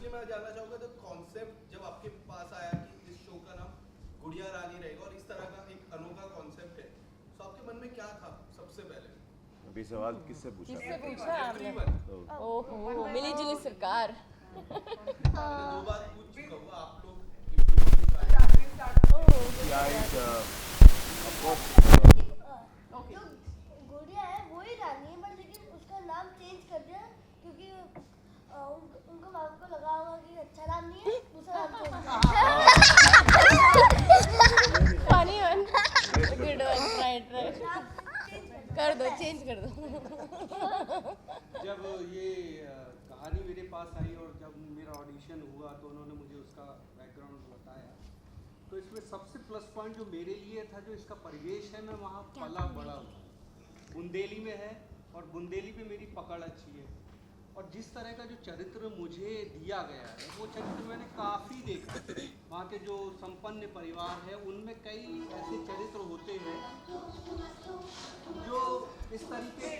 Basically मैं जानना चाहूँगा तो कॉन्सेप्ट जब आपके पास आया कि इस शो का नाम गुड़िया रानी रहेगा और इस तरह का एक अनोखा कॉन्सेप्ट है, तो आपके मन में क्या था सबसे पहले? अभी सवाल किससे पूछा? किससे पूछा आपने? Everyone। ओहो, मिली जुली सरकार। मैंने 2 बार पूछ चुका हूँ, आप लोग if you want to try। जो गुड़िया है वही रानी है, बट लेकिन उसका नाम चेंज कर दिया क्योंकि उनको बाप को लगा होगा कि अच्छा नाम नहीं है, दूसरा नाम funny one, good one, right right. कर दो, चेंज कर दो। जब ये कहानी मेरे पास आई और जब मेरा ऑडिशन हुआ तो उन्होंने मुझे उसका बैकग्राउंड बताया, तो इसमें सबसे प्लस पॉइंट जो मेरे लिए था, जो इसका परिवेश है, मैं वहाँ पला बड़ा हूँ, बुंदेली में है और बुंदेली पे मेरी पकड़ अच्छी है। और जिस तरह का जो चरित्र मुझे दिया गया है वो चरित्र मैंने काफ़ी देखा। वहाँ के जो संपन्न परिवार है उनमें कई ऐसे चरित्र होते हैं जो इस तरीके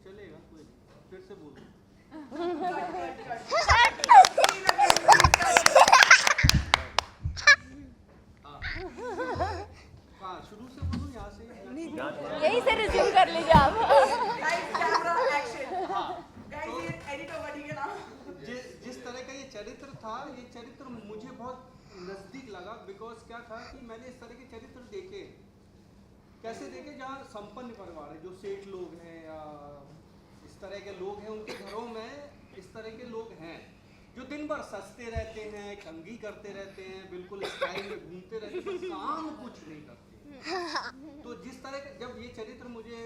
चलेगा, कोई नहीं, फिर से बोलूँ। हाँ, शुरू से बोलूँ, यहाँ से यही से रिज्यूम कर लीजिए आप। जिस तरह का ये चरित्र था, ये चरित्र मुझे बहुत नज़दीक लगा। बिकॉज क्या था कि मैंने इस तरह के चरित्र देखे, कैसे देखे, जहाँ संपन्न परिवार है, जो सेठ लोग हैं या इस तरह के लोग हैं, उनके घरों में इस तरह के लोग हैं जो दिन भर सस्ते रहते हैं, कंघी करते रहते हैं, बिल्कुल स्टाइल में घूमते रहते हैं, काम कुछ नहीं करते। तो जिस तरह का जब ये चरित्र मुझे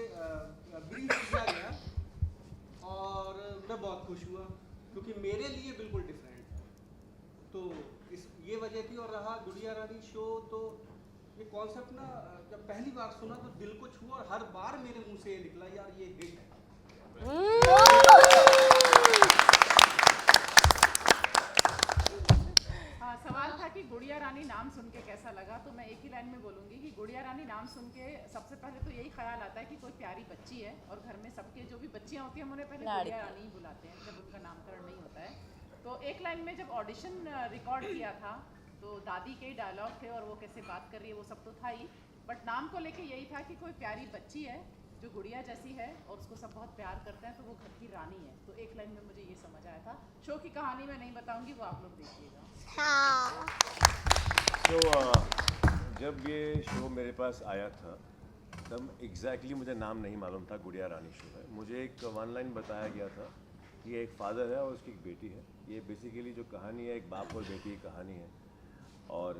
ब्रीफ किया गया और मैं बहुत खुश हुआ क्योंकि मेरे लिए बिल्कुल डिफरेंट है। तो इस ये वजह थी। और रहा गुड़िया रानी शो, तो ये कॉन्सेप्ट ना जब पहली बार सुना तो दिल को छुआ और हर बार मेरे मुंह से ये निकला, यार ये हिट है। हाँ, सवाल था कि गुड़िया रानी नाम सुन के कैसा लगा, तो मैं एक ही लाइन में बोलूँगी कि गुड़िया रानी नाम सुन के सबसे पहले तो यही ख्याल आता है कि कोई प्यारी बच्ची है, और घर में सबके जो भी बच्चियाँ होती हैं हम उन्हें पहले गुड़िया रानी ही बुलाते हैं जब उनका नामकरण नहीं होता है। तो एक लाइन में जब ऑडिशन रिकॉर्ड किया था तो दादी के ही डायलॉग थे और वो कैसे बात कर रही है वो सब तो था ही, बट नाम को लेके यही था कि कोई प्यारी बच्ची है जो गुड़िया जैसी है और उसको सब बहुत प्यार करते हैं, तो वो घर की रानी है। तो एक लाइन में मुझे ये समझ आया था। शो की कहानी मैं नहीं बताऊंगी, वो आप लोग देखिएगा। तो जब ये शो मेरे पास आया था तब एग्जैक्टली मुझे नाम नहीं मालूम था गुड़िया रानी शो है। मुझे एक वन लाइन बताया गया था कि एक फादर है और उसकी एक बेटी है। ये बेसिकली जो कहानी है एक बाप और बेटी की कहानी है, और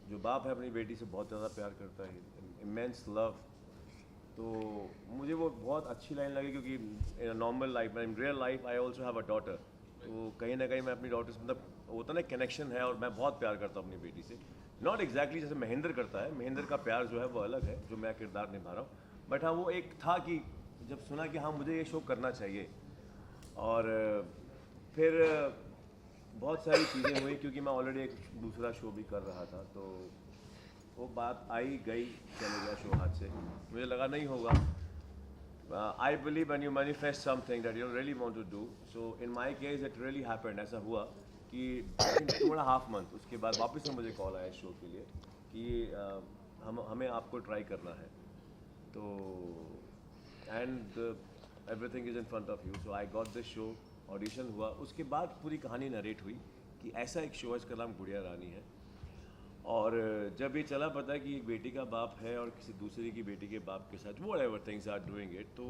जो बाप है अपनी बेटी से बहुत ज़्यादा प्यार करता है, इमेंस लव। तो मुझे वो बहुत अच्छी लाइन लगी क्योंकि in normal life, in real life I also have a daughter. तो कहीं ना कहीं मैं अपनी डॉटर से, मतलब होता ना कनेक्शन है, और मैं बहुत प्यार करता हूँ अपनी बेटी से। नॉट एग्जैक्टली जैसे महेंद्र करता है, महेंद्र का प्यार जो है वो अलग है जो मैं किरदार निभा रहा हूँ। बट हाँ, वो एक था कि जब सुना कि हाँ मुझे ये शो करना चाहिए, और फिर बहुत सारी चीज़ें हुई क्योंकि मैं ऑलरेडी एक दूसरा शो भी कर रहा था। तो वो बात आई गई, चले गया शो हाथ से। मुझे लगा नहीं होगा। I believe when you manifest something that you really want to do, so in my case it really happened. ऐसा हुआ कि 2.5 मंथ उसके बाद वापस से मुझे कॉल आया शो के लिए कि हमें आपको ट्राई करना है। तो and everything is in front of you, so I got this show. Audition हुआ, उसके बाद पूरी कहानी नरेट हुई कि ऐसा एक शो है, इसका नाम गुड़िया रानी है। और जब ये चला पता कि एक बेटी का बाप है और किसी दूसरे की बेटी के बाप के साथ whatever things are doing it, तो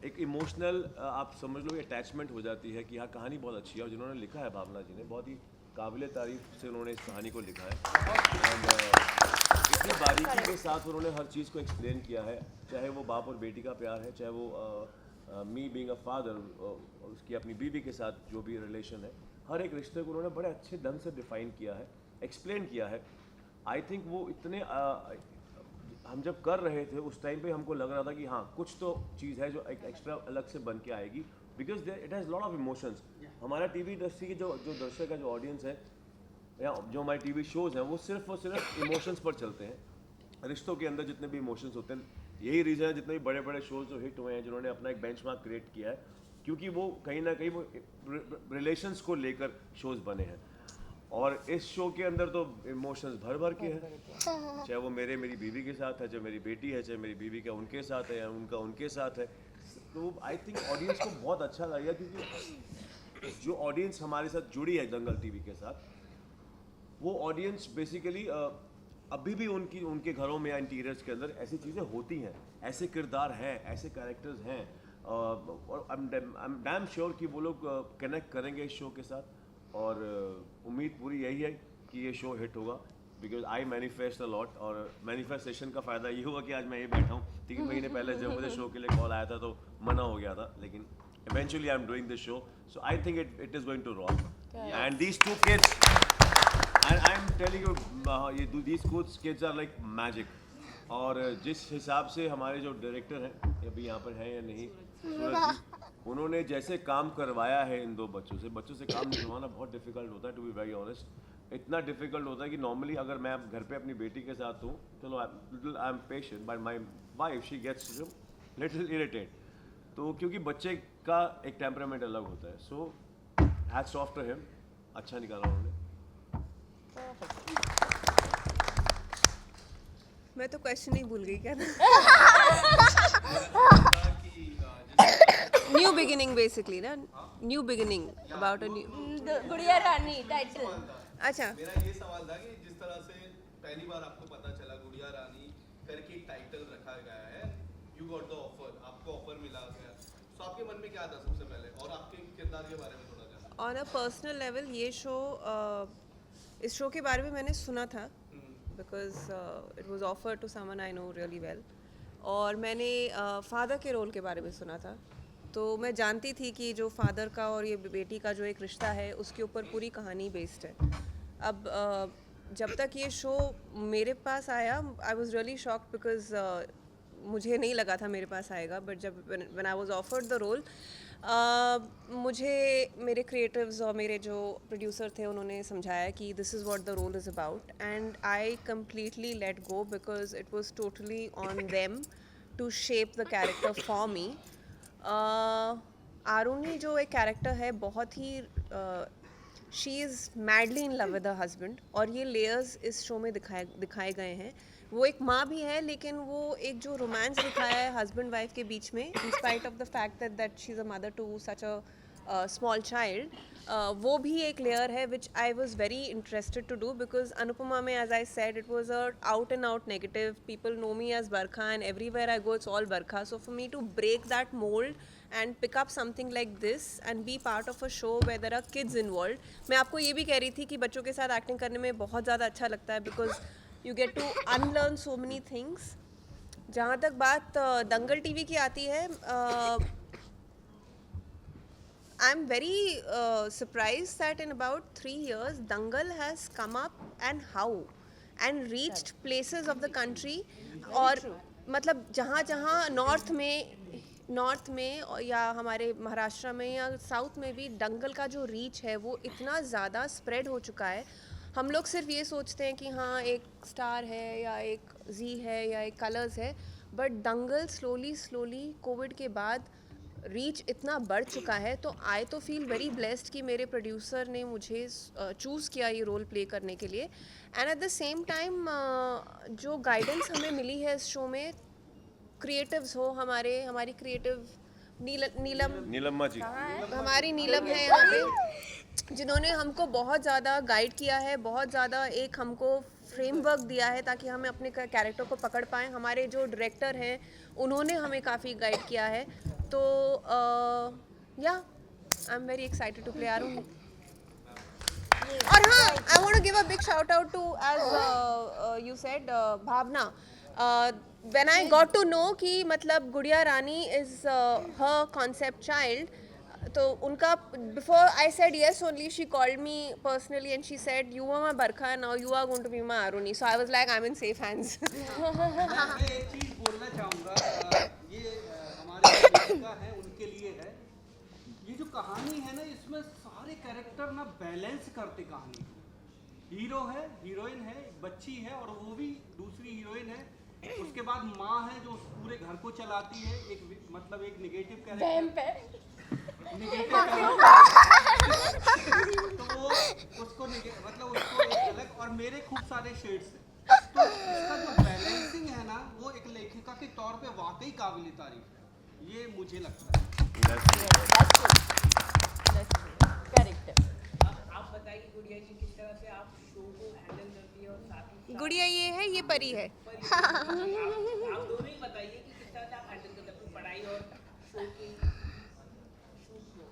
एक इमोशनल आप समझ लो अटैचमेंट हो जाती है कि हाँ कहानी बहुत अच्छी है। और जिन्होंने लिखा है भावना जी ने, बहुत ही काबिल तारीफ से उन्होंने इस कहानी को लिखा है। इतनी बारीकी के साथ उन्होंने हर चीज़ को एक्सप्लेन किया है, चाहे वो बाप और बेटी का प्यार है, चाहे वो मी बीइंग अ फादर, उसकी अपनी बीवी के साथ जो भी रिलेशन है, हर एक रिश्ते को उन्होंने बड़े अच्छे ढंग से डिफ़ाइन किया है, एक्सप्लेन किया है। आई थिंक वो इतने हम जब कर रहे थे उस टाइम पे हमको लग रहा था कि हाँ कुछ तो चीज़ है जो एक एक्स्ट्रा अलग से बन के आएगी, because it has lot of emotions. हमारा टीवी इंडस्ट्री की जो दर्शक है, जो ऑडियंस है, या जो हमारे टीवी शोज़ हैं, वो सिर्फ और सिर्फ इमोशंस पर चलते हैं। रिश्तों के अंदर जितने भी इमोशंस होते हैं, यही रीज़न है जितने भी बड़े बड़े शोज़ जो हिट हुए हैं, जिन्होंने अपना एक बेंचमार्क क्रिएट किया है, क्योंकि वो कहीं ना कहीं वो रिलेशंस को लेकर शोज बने हैं, और इस शो के अंदर तो इमोशंस भर भर के हैं, चाहे वो मेरी बीवी के साथ है, चाहे मेरी बेटी है, चाहे मेरी बीवी का उनके साथ है, या उनका उनके साथ है। तो आई थिंक ऑडियंस को बहुत अच्छा लगेगा, क्योंकि जो ऑडियंस हमारे साथ जुड़ी है दंगल टीवी के साथ, वो ऑडियंस बेसिकली अभी भी उनके घरों में या इंटीरियर्स के अंदर ऐसी चीज़ें होती हैं, ऐसे किरदार हैं, ऐसे कैरेक्टर्स हैं, और आई एम डैम श्योर कि वो लोग कनेक्ट करेंगे इस शो के साथ, और उम्मीद पूरी यही है कि ये शो हिट होगा, because I manifest a lot, और मैनिफेस्टेशन का फ़ायदा ये हुआ कि आज मैं ये बैठा हूँ। 3 महीने पहले जब मुझे शो के लिए कॉल आया था तो मना हो गया था, लेकिन eventually I'm doing this show, so I think it is going to rock. And these 2 kids, and I'm telling you, these kids are like magic. और जिस हिसाब से हमारे जो डायरेक्टर हैं, अभी यहाँ पर हैं या नहीं, सूरज जी, उन्होंने जैसे काम करवाया है इन 2 बच्चों से काम करवाना बहुत डिफिकल्ट होता है, टू बी वेरी ऑनेस्ट। इतना डिफिकल्ट होता है कि नॉर्मली अगर मैं घर पे अपनी बेटी के साथ हूँ, चलो I am patient, but my wife she gets little irritate, तो क्योंकि बच्चे का एक टेम्परामेंट अलग होता है। So hats off to him, अच्छा निकाला उन्होंने। मैं तो क्वेश्चन ही भूल गई क्या था। न्यू बिगिनिंग बेसिकली ना, new beginning about a new गुड़िया रानी टाइटल। अच्छा, मेरा ये सवाल था कि जिस तरह से पहली बार आपको पता चला गुड़िया रानी करके एक टाइटल रखा गया है, यू गॉट द ऑफर, आपको ऑफर मिला गया, तो आपके मन में क्या था सबसे पहले, और आपके किरदार के बारे में थोड़ा जाना। ऑन अ पर्सनल लेवल ये शो, इस शो के बारे में मैंने सुना था, because it was offered to someone I know really well, और मैंने फादर के रोल के बारे में सुना था, तो मैं जानती थी कि जो फादर का और ये बेटी का जो एक रिश्ता है उसके ऊपर पूरी कहानी बेस्ड है। अब जब तक ये शो मेरे पास आया, I was really shocked, because मुझे नहीं लगा था मेरे पास आएगा, बट जब when I was offered the role, मुझे मेरे क्रिएटिव्स और मेरे जो प्रोड्यूसर थे उन्होंने समझाया कि this is what the role is about, and I completely let go, because it was totally on them to shape the character for me. Aaruni जो एक कैरेक्टर है, बहुत ही she is madly in love with her husband, और ये layers इस show में दिखाए गए हैं। वो एक माँ भी है, लेकिन वो एक जो रोमांस दिखाया है हस्बैंड वाइफ के बीच में, in spite of the fact that she is a mother to such a small child, वो भी एक लेयर है which I was very interested to do, because Anupama में, as I said, it was a out and out negative, people know me as Barkha, and everywhere I go it's all Barkha, so for me to break that mould and pick up something like this and be part of a show where there are kids involved. मैं आपको ये भी कह रही थी कि बच्चों के साथ एक्टिंग करने में बहुत ज़्यादा अच्छा लगता है, because you get to unlearn so many things. जहाँ तक बात दंगल टीवी की आती है, I'm very surprised that in about 3 years Dangal has come up and how and reached places of the country, और मतलब जहाँ जहाँ नॉर्थ में या हमारे महाराष्ट्र में या साउथ में भी दंगल का जो रीच है वो इतना ज़्यादा स्प्रेड हो चुका है। हम लोग सिर्फ ये सोचते हैं कि हाँ एक स्टार है या एक जी है या एक कलर्स है, बट दंगल स्लोली कोविड के बाद रीच इतना बढ़ चुका है। तो आई तो फील वेरी ब्लेस्ड कि मेरे प्रोड्यूसर ने मुझे चूज़ किया ये रोल प्ले करने के लिए, and at the same time जो गाइडेंस हमें मिली है इस शो में, क्रिएटिव्स हो हमारी क्रिएटिव नीलम्मा जी, हमारी नीलम है यहाँ पे, जिन्होंने हमको बहुत ज़्यादा गाइड किया है, बहुत ज़्यादा एक हमको फ्रेमवर्क दिया है ताकि हम अपने कैरेक्टर को पकड़ पाएँ। हमारे जो डायरेक्टर हैं उन्होंने हमें काफ़ी गाइड किया है, तो या I am very excited to play Aruni. और हाँ, I want to give a big shout out to, as you said, Bhavna. When I got to know कि मतलब गुड़िया रानी is her concept child, तो उनका before I said yes only, she called me personally and she said you are my Barkha and now you are going to be my Aruni, so I was like I'm in safe hands. मैं एक चीज़ बोलना चाहूँगा, ये हमारे लड़का है उनके लिए है, ये जो कहानी है ना, इसमें सारे कैरेक्टर ना बैलेंस करते कहानी, हीरो है, हीरोइन है, बच्ची है और वो भी दूसरी हीरोइन है, उसके बाद माँ है जो पूरे घर को चलाती है, एक मतलब एक नेगेटिव कैरेक्टर, तो वो उसको मतलब उसको एक अलग और मेरे खूब सारे शेड्स हैं, तो इसका जो बैलेंसिंग है ना वो एक लेखिका के तौर पे वाकई काबिल तारीफ है, ये मुझे लगता है। करेक्ट। आप बताइए गुड़िया जी किस तरह से आप शो को हैंडल करती है और साथ ही गुड़िया ये है, ये परी है। आप दोनों ही बताइए कि किस तरह से आप हैंडल करते हैं अपनी पढ़ाई और शो की शूट को।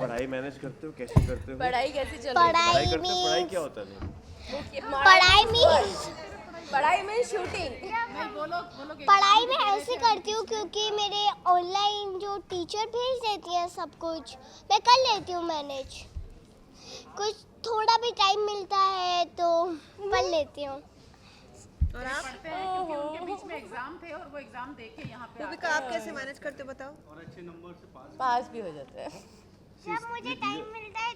पढ़ाई मैनेज करते हो, कैसे करते हो? पढ़ाई कैसे चल रही है? पढ़ाई करते हो, पढ़ाई क्या होता है? पढ़ाई में शूटिंग। नहीं बोलो कि पढ़ाई में ऐसे करती हूँ क्योंकि मेरे ऑनलाइन जो टीचर भेज देती हैं सब कुछ मैं कर लेती हूँ मैनेज, कुछ थोड़ा भी टाइम मिलता है तो पढ़ लेती हूँ। और आप पढ़ते हैं क्योंकि उनके बीच में एग्जाम थे और वो एग्जाम दे के यहाँ पे भूमिका आप कैसे मैनेज करते हो बताओ? और अच्छे नंबर से पास भी हो जाते हैं। जब मुझे टाइम मिलता है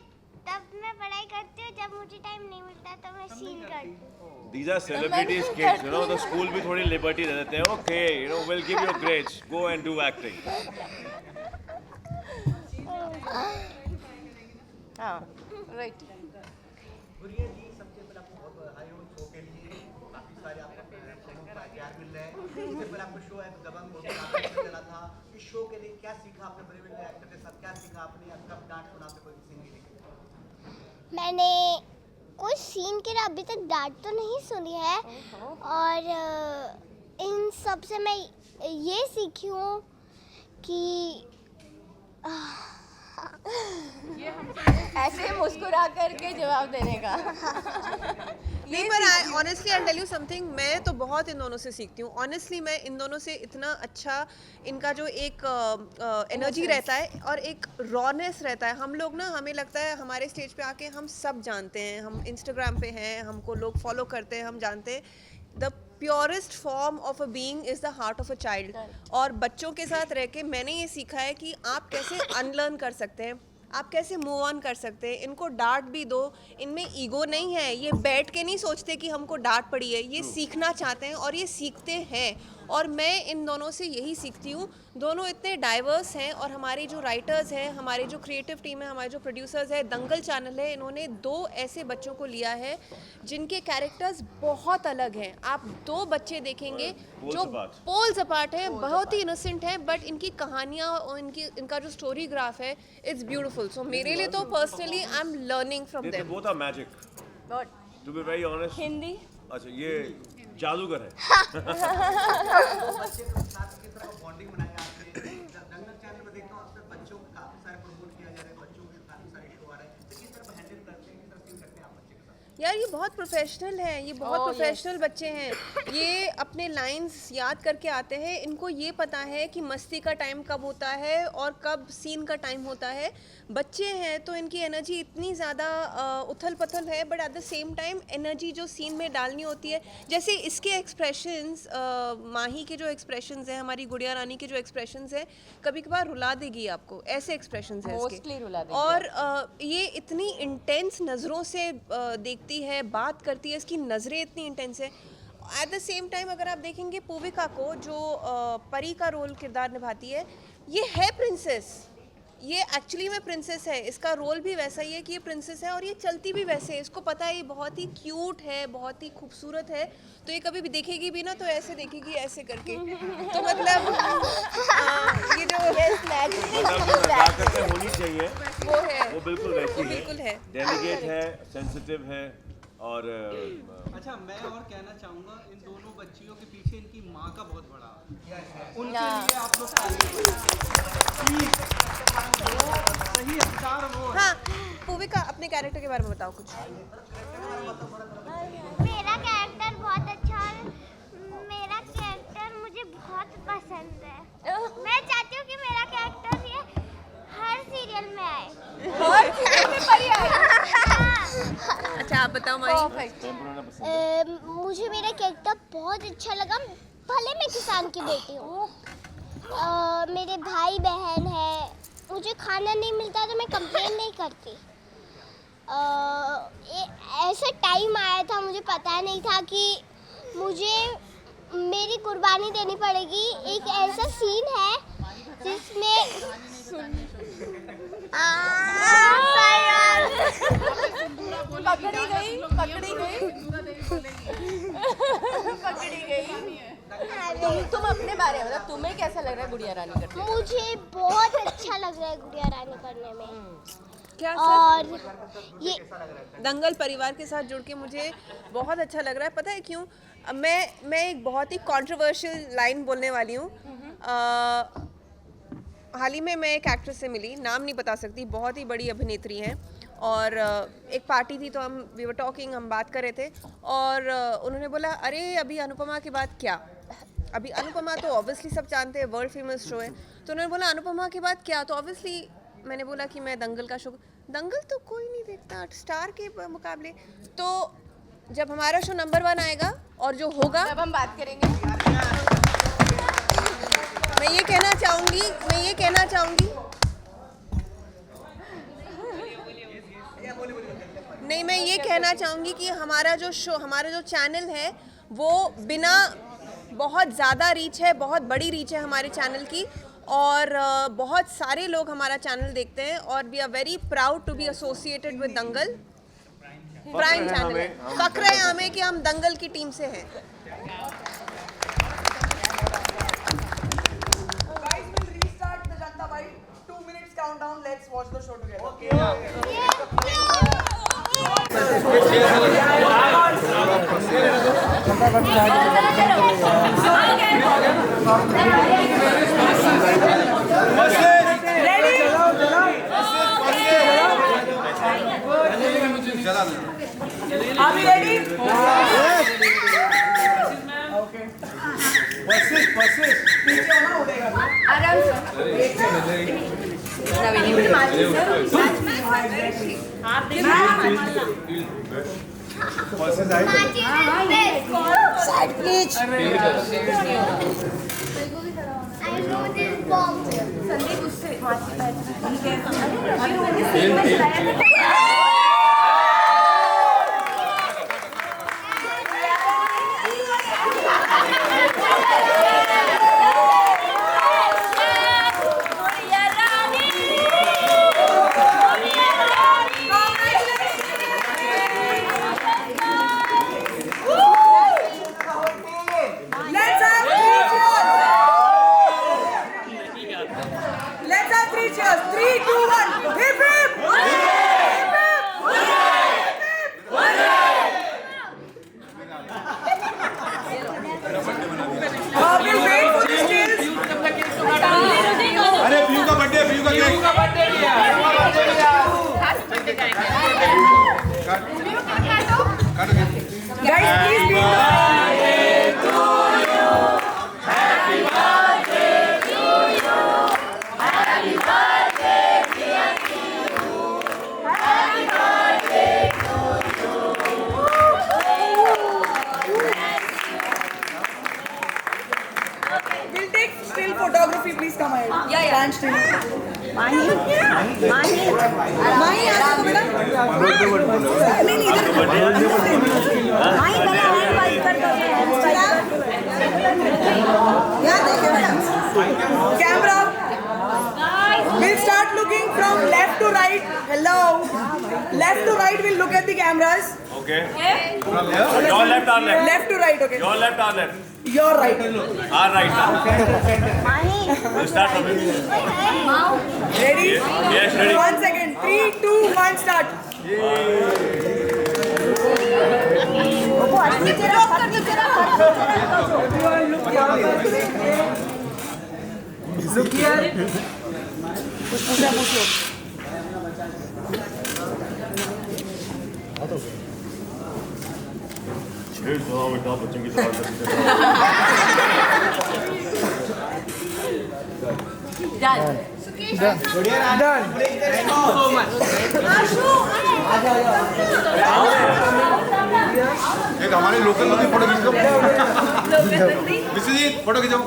तब मैं पढ़ाई करती हूँ, जब मुझे टाइम नहीं मिलता तब मैं सीन करती हूँ। These are celebrities kids, you know, the school भी थोड़ी liberty दे देते हैं. Okay, you know, we'll give you grades. Go and do acting. हाँ, राइट। गुड़िया जी सबसे पहले आपको बहुत बधाई हो शो के लिए, काफी सारे आपको प्यार मिल रहे हैं। इससे पहले आपको शो है दबंग बहुत चला था, इस शो के लिए क्या सीखा आपने, बड़े बड़े एक्टर के साथ क्या सीखा आपने, कब डांट सुना आपने कोई सीन नहीं देखा? मैंने कोई सीन के लिए अभी तक डांट तो नहीं सुनी है, और इन सब से मैं ये सीखी हूँ कि ये हम ऐसे मुस्कुरा करके जवाब देने का। नहीं, पर honestly I tell you something, मैं तो बहुत इन दोनों से सीखती हूँ। ऑनेस्टली मैं इन दोनों से इतना अच्छा, इनका जो एक एनर्जी रहता है और एक रॉनेस रहता है। हम लोग ना, हमें लगता है हमारे स्टेज पे आके हम सब जानते हैं, हम इंस्टाग्राम पे हैं, हमको लोग फॉलो करते हैं, हम जानते हैं the purest form of a being is the heart of a child. और बच्चों के साथ रह के मैंने ये सीखा है कि आप कैसे अनलर्न कर सकते हैं, आप कैसे मूव ऑन कर सकते हैं। इनको डांट भी दो, इनमें ईगो नहीं है, ये बैठ के नहीं सोचते कि हमको डांट पड़ी है, ये सीखना चाहते हैं और ये सीखते हैं। और मैं इन दोनों से यही सीखती हूँ। दोनों इतने डाइवर्स हैं, और हमारे जो राइटर्स हैं, हमारे जो क्रिएटिव टीम है, हमारे जो प्रोड्यूसर्स हैं, दंगल चैनल है, इन्होंने 2 ऐसे बच्चों को लिया है जिनके कैरेक्टर्स बहुत अलग हैं। आप 2 बच्चे देखेंगे जो पोल्स अपार्ट हैं, बहुत ही इनोसेंट हैं, बट इनकी कहानियाँ और इनका जो स्टोरी ग्राफ है, इट्स ब्यूटीफुल। सो मेरे लिए तो personally I am learning from They them. both are magic. To be very honest. Hindi अच्छा, ये जादूगर है। बच्चे के साथ किस तरह का बॉन्डिंग बनाया आपने? दंगल चैनल में देखता हूँ अक्सर बच्चों को काफी सारे प्रमोट किया जा रहा है, बच्चों के काफी सारे शो आ रहे हैं, तो किस तरह हैंडल करते हैं, किस तरह सीन करते हैं आप बच्चे के साथ? यार ये बहुत प्रोफेशनल है, ये बहुत प्रोफेशनल बच्चे हैं। ये अपने लाइंस याद करके आते हैं, इनको ये पता है कि मस्ती का टाइम कब होता है और कब सीन का टाइम होता है। बच्चे हैं तो इनकी एनर्जी इतनी ज़्यादा उथल पथल है, but at the same time energy जो सीन में डालनी होती है, जैसे इसके एक्सप्रेशंस, माही के जो एक्सप्रेशंस हैं, हमारी गुड़िया रानी के जो एक्सप्रेशंस हैं, कभी कभार रुला देगी आपको, ऐसे एक्सप्रेशंस हैं मोस्टली इसके। रुला देगी। और ये इतनी इंटेंस नज़रों से देखती है, बात करती है, इसकी नज़रें इतनी इंटेंस है। एट द सेम टाइम अगर आप देखेंगे पूविका को, जो परी का रोल किरदार निभाती है, ये है प्रिंसेस, ये एक्चुअली में प्रिंसेस है। इसका रोल भी वैसा ही है कि ये प्रिंसेस है, और ये चलती भी वैसे है। इसको पता है ये बहुत ही क्यूट है, बहुत ही खूबसूरत है, तो ये कभी भी देखेगी भी ना तो ऐसे देखेगी, ऐसे करके। तो मतलब ये जो नजाकत होनी चाहिए, वो है, वो बिल्कुल वैसी बिल्कुल है। डेलिकेट है, सेंसिटिव है, और अच्छा, मैं और कहना चाहूँगा इन दोनों बच्चियों के पीछे इनकी माँ का बहुत बड़ा हाथ है। उनके लिए आप लोग सही अवतार वो है। हाँ, पूविका अपने कैरेक्टर के बारे में बताओ कुछ। मेरा कैरेक्टर बहुत अच्छा है, मेरा कैरेक्टर मुझे बहुत पसंद है। मैं चाहती हूँ कि मेरा कैरेक्टर ये हर सीरियल में आए। अच्छा, आप बताओ माही। मुझे मेरा कैरेक्टर बहुत अच्छा लगा। भले मैं किसान की बेटी हूँ, मेरे भाई बहन है, मुझे खाना नहीं मिलता तो मैं कंप्लेन नहीं करती। ऐसा टाइम आया था, मुझे पता नहीं था कि मुझे मेरी कुर्बानी देनी पड़ेगी। एक ऐसा सीन है जिसमें पकड़ी गई पकड़ी गई तुम अपने बारे में मतलब तुम्हें कैसा लग रहा है गुड़िया रानी करते? मुझे बहुत अच्छा लग रहा है गुड़िया रानी करने में। क्या और ये दंगल परिवार के साथ जुड़ के मुझे बहुत अच्छा लग रहा है। पता है क्यों? मैं एक बहुत ही कंट्रोवर्शियल लाइन बोलने वाली हूँ। हाल ही में मैं एक एक्ट्रेस से मिली, नाम नहीं बता सकती, बहुत ही बड़ी अभिनेत्री हैं, और एक पार्टी थी तो वी वर टॉकिंग, हम बात कर रहे थे, और उन्होंने बोला अरे अभी अनुपमा के बाद क्या? अभी अनुपमा तो ऑब्वियसली सब जानते हैं, वर्ल्ड फेमस शो है। तो उन्होंने बोला अनुपमा के बाद क्या? तो ऑब्वियसली मैंने बोला कि मैं दंगल का शो, दंगल तो कोई नहीं देखता स्टार के मुकाबले। तो जब हमारा शो नंबर 1 आएगा और जो होगा तब हम बात करेंगे। मैं ये कहना चाहूँगी नहीं, मैं ये कहना चाहूँगी कि हमारा जो शो, हमारा जो चैनल है वो बिना, बहुत ज़्यादा रीच है, बहुत बड़ी रीच है हमारे चैनल की, और बहुत सारे लोग हमारा चैनल देखते हैं, और we are very proud to be associated with Dangal. Prime channel है, फक्र है हमें कि हम दंगल की टीम से हैं। Guys, we'll restart the Janta Bite. 2 minutes countdown. Let's watch the show together. Are we ready? Okay. पीछे होना उड़ेगा। आराम से Side please. I know this bomb. Sandeep उससे Let's have 3 cheers. 3, 2, 1. Hip hip. We'll wait for the stills. अरे PU का birthday Guys, please be We'll take still photography. Please come ahead. Stand still. Mahi, आ जाओ बेटा। नहीं इधर। माही पहले hand wipe कर दो। यहाँ देखो बेटा। Camera. We'll start looking from left to right. Hello. Left to right. We'll look at the cameras. Okay. Your left or left? Left to right. Okay. Your left or left? Your right. Our right. We'll start from here. Ready? Yes, ready. 1 second. 3, 2, 1, start. Look here. कुछ पूछा पूछ लो। बेटा बच्चों की तरह एक हमारे local लोग फोटो खींचो विश्वजीत फोटो खींचो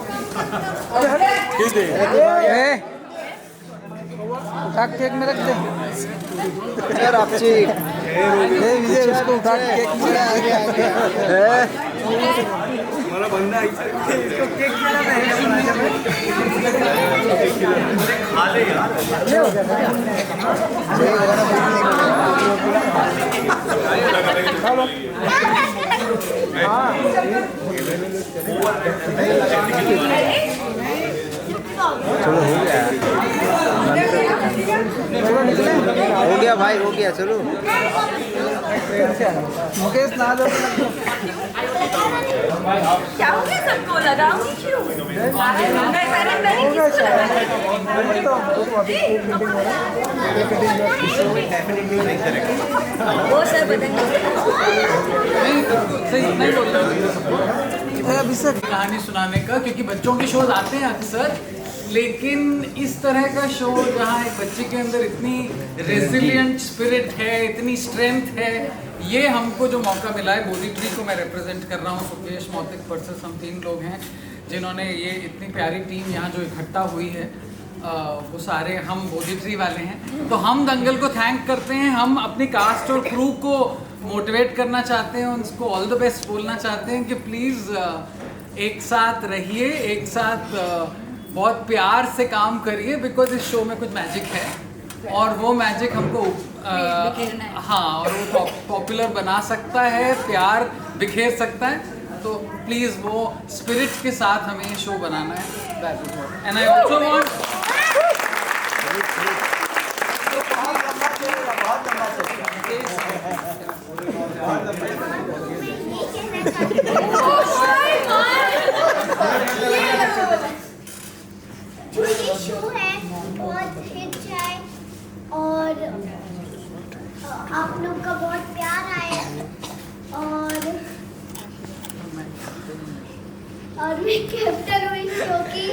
केक में रख दे यार आप चीक विजय उसको उठा के केक में हमारा बनना ऐसा है कि इसको केक खिलाना है खा लेगा हो गया भाई, हो गया, चलो। मुकेश ना दो क्या हो गया सबको लगाऊंगी क्यों वो सर बताएंगे कहानी सुनाने का, क्योंकि बच्चों के शोज आते हैं अक्सर, लेकिन इस तरह का शो जहाँ एक बच्चे के अंदर इतनी रेजिलिएंट स्पिरिट है, इतनी स्ट्रेंथ है, ये हमको जो मौका मिला है। बोधी ट्री को मैं रिप्रेजेंट कर रहा हूँ, सुकेश, मौतिक, पर्सेस, हम 3 लोग हैं जिन्होंने ये इतनी प्यारी टीम यहाँ जो इकट्ठा हुई है, वो सारे हम बोधी ट्री वाले हैं। तो हम दंगल को थैंक करते हैं, हम अपनी कास्ट और क्रू को मोटिवेट करना चाहते हैं, उनको ऑल द बेस्ट बोलना चाहते हैं कि प्लीज़ एक साथ रहिए, एक साथ बहुत प्यार से काम करिए, बिकॉज इस शो में कुछ मैजिक है और वो मैजिक हमको हाँ, और वो पॉपुलर बना सकता है, प्यार बिखेर सकता है। तो प्लीज़ वो स्पिरिट के साथ हमें ये शो बनाना है। That is what, and I also want जो ये शो है बहुत हिट जाए और आप लोग का बहुत प्यार आए और मैं कैप्टन हुई शो की।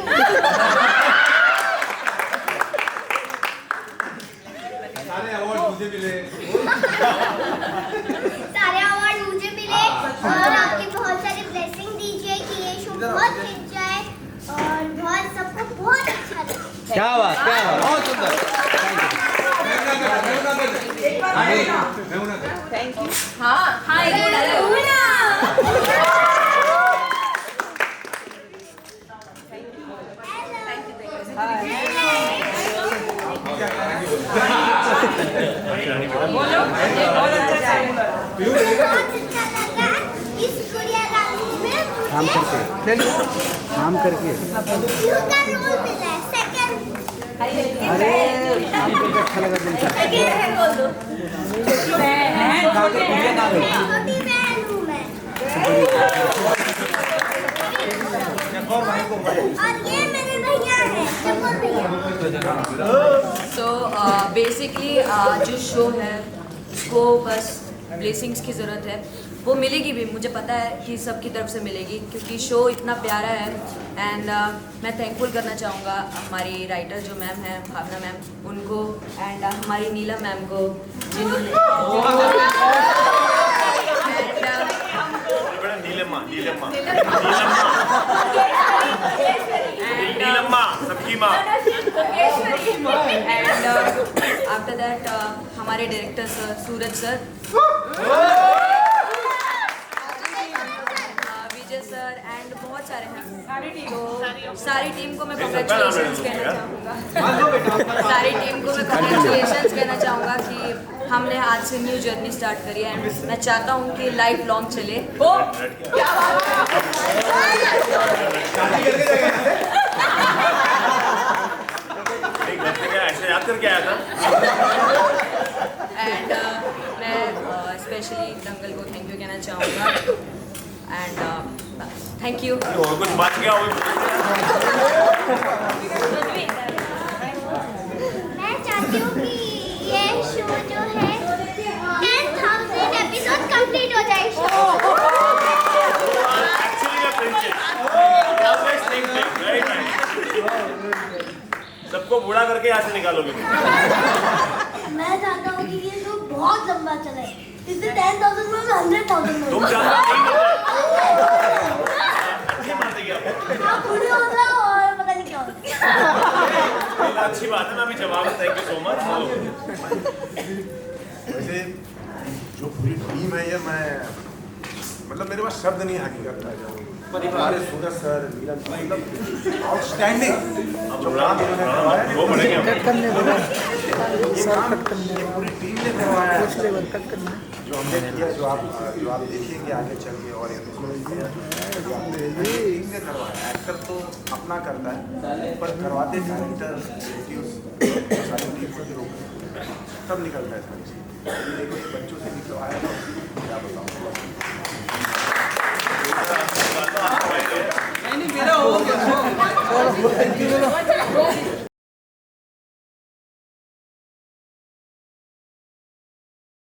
सारे अवार्ड मुझे मिले और आपकी बहुत सारी ब्लेसिंग दीजिए कि ये शो बहुत हिट जाए और बहुत सबको बहुत अच्छा लगे। क्या बात, क्या बात, बहुत सुंदर। Thank you. हाँ हाँ काम करके अरे अच्छा लगा दिल से। सो बेसिकली जो शो है उसको बस ब्लेसिंग्स की ज़रूरत है, वो मिलेगी भी, मुझे पता है कि सबकी तरफ से मिलेगी, क्योंकि शो इतना प्यारा है। एंड मैं थैंकफुल करना चाहूँगा हमारी राइटर जो मैम है, भावना मैम, उनको, एंड हमारी नीलम मैम को, जिन्होंने एंड आफ्टर दैट हमारे director sir Suraj sir, Vijay sir, and बहुत सारे हैं। तो सारी टीम को मैं कॉन्ग्रेचुलेशंस कहना चाहूँगा, सारी टीम को मैं कॉन्ग्रेचुलेशंस कहना चाहूँगा कि हमने आज से न्यू जर्नी स्टार्ट करी है, एंड मैं चाहता हूँ कि लाइफ लॉन्ग चले। क्या ऐसे याद करके आया था। एंड मैं स्पेशली दंगल को थैंक यू कहना चाहूँगा, एंड थैंक यू। और कुछ बात क्या हुई? मैं चाहती हूँ कि ये शो जो है 10,000 एपिसोड कंप्लीट हो जाए शो। सबको बूढ़ा करके यहाँ से निकालोगे। मैं चाहता हूँ कि ये शो बहुत लंबा चले, इससे 10,000 में 100,000 में। तुम चाहते अच्छी बात है क्या? आप बूढ़े हो रहे हो और पता नहीं क्या होता। अच्छी बात है, मैं भी जवाब। Thank you so much. वैसे जो पूरी टीम है ये मैं मतलब मेरे पास शब्द नहीं हकीकत है। हमारे सूरज सर, नीलम सर, मतलब आउटस्टैंडिंग जो काम इन्होंने करवाया है, कट करने बोला ये काम ये पूरी टीम ने करवाया है। कुछ लेवल कट करना जो हमने किया, जो आप देखेंगे आगे चल के और टीम ने करवाया। एक्टर तो अपना करता है, पर करवाते डायरेक्टर, सारी टीम को तब निकलता है सारी चीज़। देखो बच्चों से